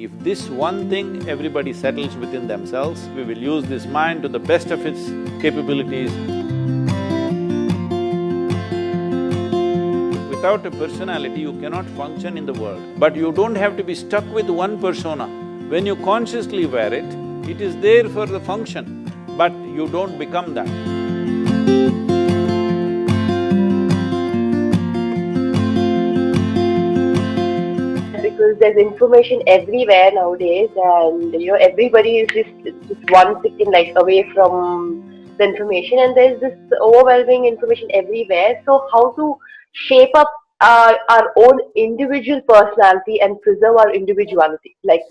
If this one thing everybody settles within themselves, we will use this mind to the best of its capabilities. Without a personality, you cannot function in the world. But you don't have to be stuck with one persona. When you consciously wear it, it is there for the function, but you don't become that. Because there's information everywhere nowadays, and everybody is just one second like away from the information, and there's this overwhelming information everywhere. So how to shape up our own individual personality and preserve our individuality? Like,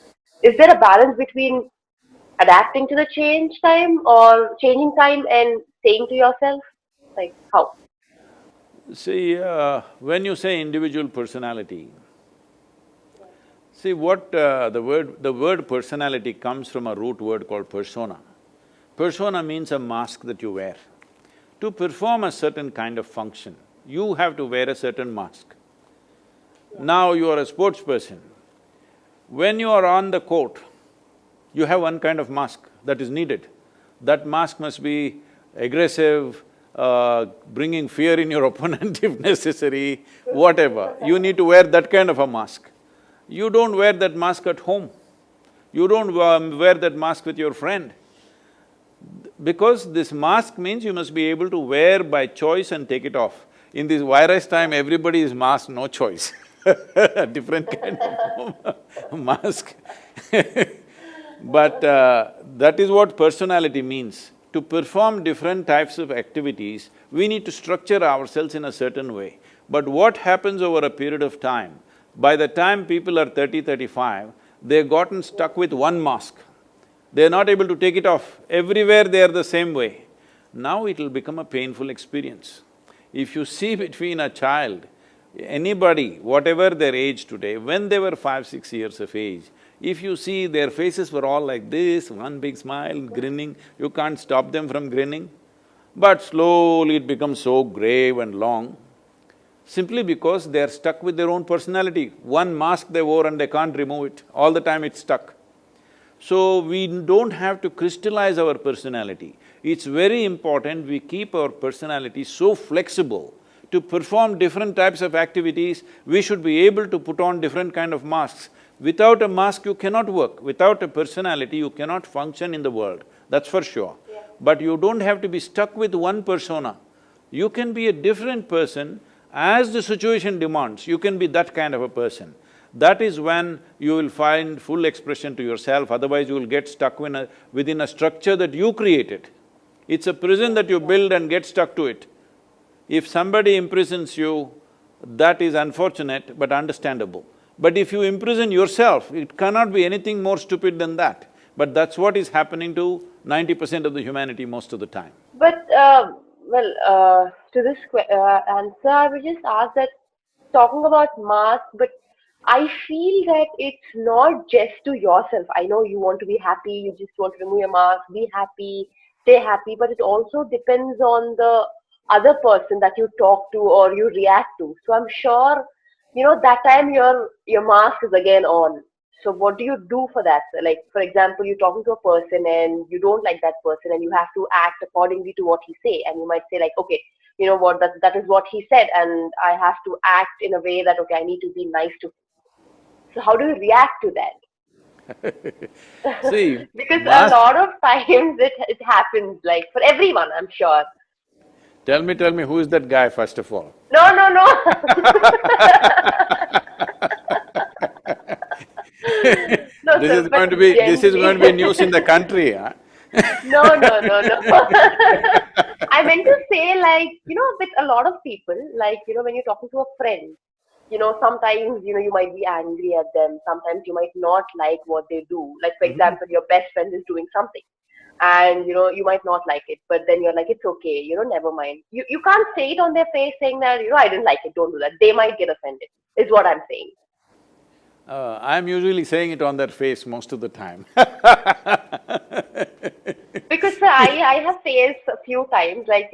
is there a balance between adapting to the change time or changing time and staying to yourself? Like how? See, when you say individual personality, see what the word personality comes from a root word called persona. Persona means a mask that you wear. To perform a certain kind of function, you have to wear a certain mask. Now you are a sports person. When you are on the court, you have one kind of mask that is needed. That mask must be aggressive, bringing fear in your opponent if necessary, whatever. You need to wear that kind of a mask. You don't wear that mask at home. You don't wear that mask with your friend. Because this mask means you must be able to wear by choice and take it off. In this virus time, everybody is masked, no choice different kind of mask But that is what personality means. To perform different types of activities, we need to structure ourselves in a certain way. But what happens over a period of time, by the time people are 30, 35, they've gotten stuck with one mask. They're not able to take it off. Everywhere they are the same way. Now it'll become a painful experience. If you see between a child, anybody, whatever their age today, when they were 5, 6 years of age, if you see their faces were all like this, one big smile, grinning, you can't stop them from grinning. But slowly it becomes so grave and long, simply because they're stuck with their own personality. One mask they wore and they can't remove it, all the time it's stuck. So, we don't have to crystallize our personality. It's very important we keep our personality so flexible. To perform different types of activities, we should be able to put on different kind of masks. Without a mask, you cannot work. Without a personality, you cannot function in the world, that's for sure. Yeah. But you don't have to be stuck with one persona. You can be a different person as the situation demands, you can be that kind of a person. That is when you will find full expression to yourself, otherwise you will get stuck within a structure that you created. It's a prison that you build and get stuck to it. If somebody imprisons you, that is unfortunate but understandable. But if you imprison yourself, it cannot be anything more stupid than that. But that's what is happening to 90% of the humanity most of the time. But to this answer, I would just ask that talking about mask, but I feel that it's not just to yourself. I know you want to be happy, you just want to remove your mask, be happy, stay happy, but it also depends on the other person that you talk to or you react to. So I'm sure, that time your mask is again on. So what do you do for that? Like, for example, you're talking to a person and you don't like that person and you have to act accordingly to what he say, and you might say like, okay, you know what, that is what he said, and I have to act in a way that, okay, I need to be nice to him. So how do you react to that? See, Because a mask… lot of times it happens, like for everyone, I'm sure. Tell me, who is that guy first of all? No, no, no. No, This sir, is but going to be… this is going to be generally. news in the country, huh? No, no, no, no. I meant to say, like, with a lot of people, like, when you're talking to a friend, sometimes, you might be angry at them. Sometimes you might not like what they do. Like, for example, your best friend is doing something and, you might not like it, but then you're like, it's okay, never mind. You can't say it on their face saying that, I didn't like it, don't do that. They might get offended, is what I'm saying. I'm usually saying it on their face most of the time Because sir, I have faced a few times, like,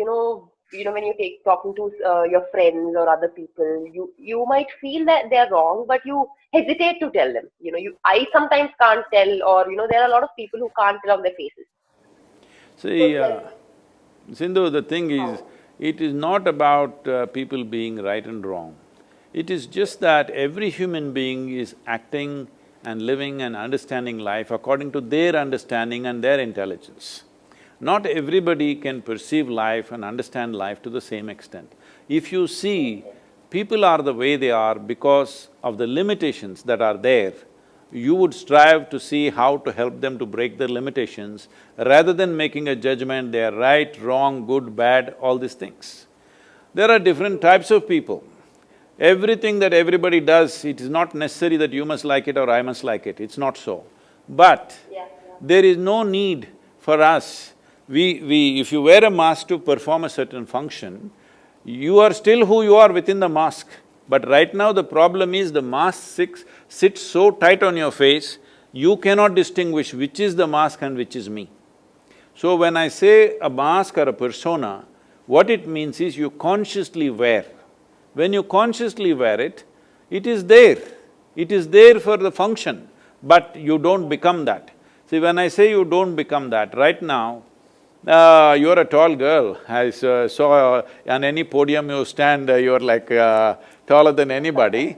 when you take talking to your friends or other people, you might feel that they're wrong, but you hesitate to tell them. I sometimes can't tell, or there are a lot of people who can't tell on their faces. So See, tell. Sindhu, the thing is, it is not about people being right and wrong. It is just that every human being is acting and living and understanding life according to their understanding and their intelligence. Not everybody can perceive life and understand life to the same extent. If you see, people are the way they are because of the limitations that are there, you would strive to see how to help them to break their limitations rather than making a judgment, they are right, wrong, good, bad, all these things. There are different types of people. Everything that everybody does, it is not necessary that you must like it or I must like it, it's not so. But there is no need for us, if you wear a mask to perform a certain function, you are still who you are within the mask. But right now the problem is the mask sits so tight on your face, you cannot distinguish which is the mask and which is me. So when I say a mask or a persona, what it means is you consciously wear. When you consciously wear it, it is there. It is there for the function, but you don't become that. See, when I say you don't become that, right now, you're a tall girl. I saw on any podium you stand, you're like taller than anybody.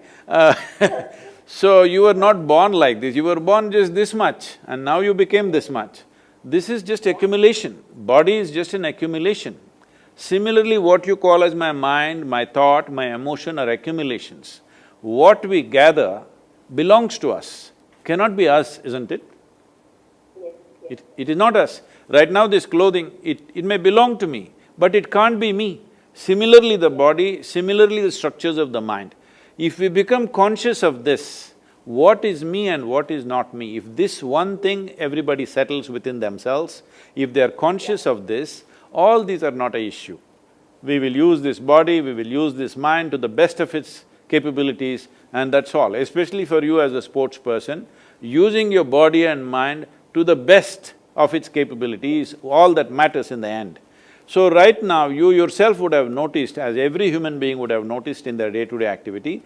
So you were not born like this, you were born just this much and now you became this much. This is just accumulation, body is just an accumulation. Similarly, what you call as my mind, my thought, my emotion are accumulations. What we gather belongs to us, cannot be us, isn't it? Yes. It is not us. Right now this clothing, it may belong to me, but it can't be me. Similarly the body, similarly the structures of the mind. If we become conscious of this, what is me and what is not me, if this one thing everybody settles within themselves, if they are conscious of this, all these are not an issue. We will use this body, we will use this mind to the best of its capabilities and that's all. Especially for you as a sports person, using your body and mind to the best of its capabilities, all that matters in the end. So right now, you yourself would have noticed, as every human being would have noticed in their day-to-day activity,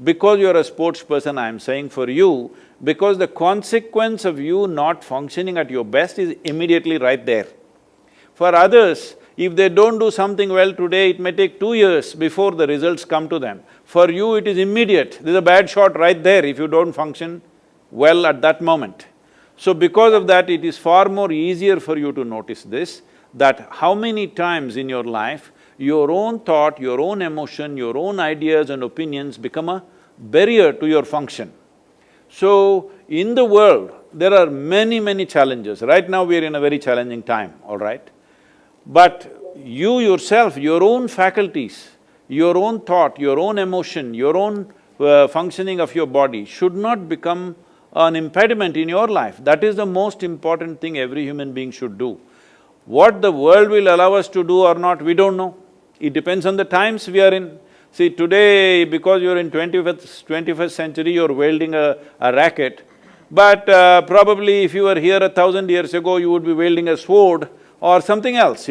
because you're a sports person, I'm saying for you, because the consequence of you not functioning at your best is immediately right there. For others, if they don't do something well today, it may take 2 years before the results come to them. For you, it is immediate, there's a bad shot right there if you don't function well at that moment. So because of that, it is far more easier for you to notice this, that how many times in your life, your own thought, your own emotion, your own ideas and opinions become a barrier to your function. So, in the world, there are many challenges. Right now we are in a very challenging time, all right? But you yourself, your own faculties, your own thought, your own emotion, your own functioning of your body should not become an impediment in your life. That is the most important thing every human being should do. What the world will allow us to do or not, we don't know. It depends on the times we are in. See, today, because you're in 21st century, you're wielding a racket, but probably if you were here 1,000 years ago, you would be wielding a sword or something else,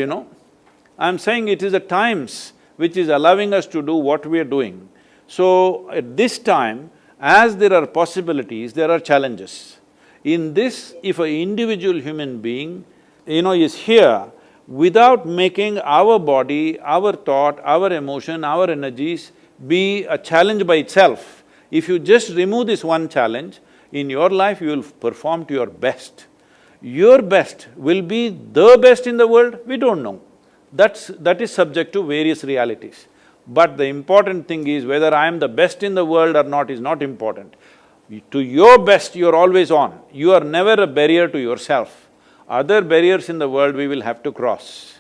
I'm saying it is the times which is allowing us to do what we are doing. So, at this time, as there are possibilities, there are challenges. In this, if an individual human being, is here, without making our body, our thought, our emotion, our energies be a challenge by itself, if you just remove this one challenge, in your life you will perform to your best. Your best will be the best in the world, we don't know. That is subject to various realities. But the important thing is whether I am the best in the world or not is not important. To your best, you're always on. You are never a barrier to yourself. Other barriers in the world we will have to cross.